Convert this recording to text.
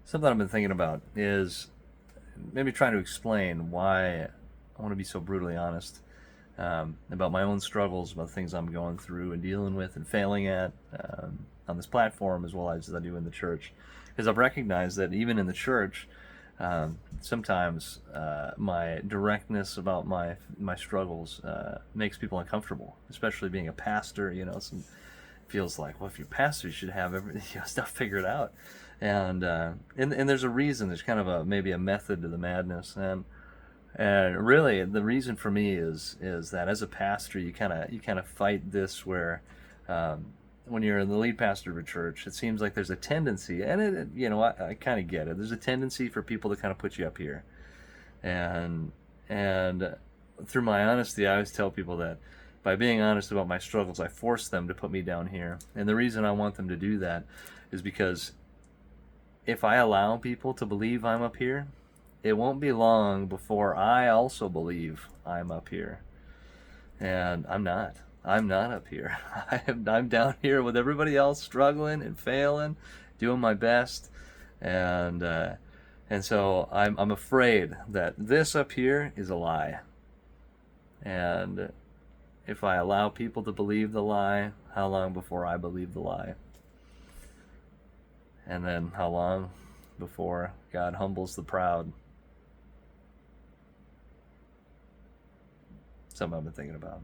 Something I've been thinking about is maybe trying to explain why I want to be so brutally honest about my own struggles, about things I'm going through and dealing with and failing at on this platform as well as I do in the church. Because I've recognized that even in the church, sometimes my directness about my struggles makes people uncomfortable, especially being a pastor. Some feels like, well, if you're a pastor, you should have everything, stuff figured out, and there's a reason. There's kind of maybe a method to the madness, and really the reason for me is that as a pastor, you kind of fight this where. When you're the lead pastor of a church, it seems like there's a tendency, and I kind of get it. There's a tendency for people to kind of put you up here, and and through my honesty, I always tell people that by being honest about my struggles, I force them to put me down here. And the reason I want them to do that is because if I allow people to believe I'm up here, it won't be long before I also believe I'm up here. And I'm not. I'm not up here. I'm down here with everybody else, struggling and failing, doing my best, and so I'm afraid that this up here is a lie. And if I allow people to believe the lie, how long before I believe the lie? And then how long before God humbles the proud? Something I've been thinking about.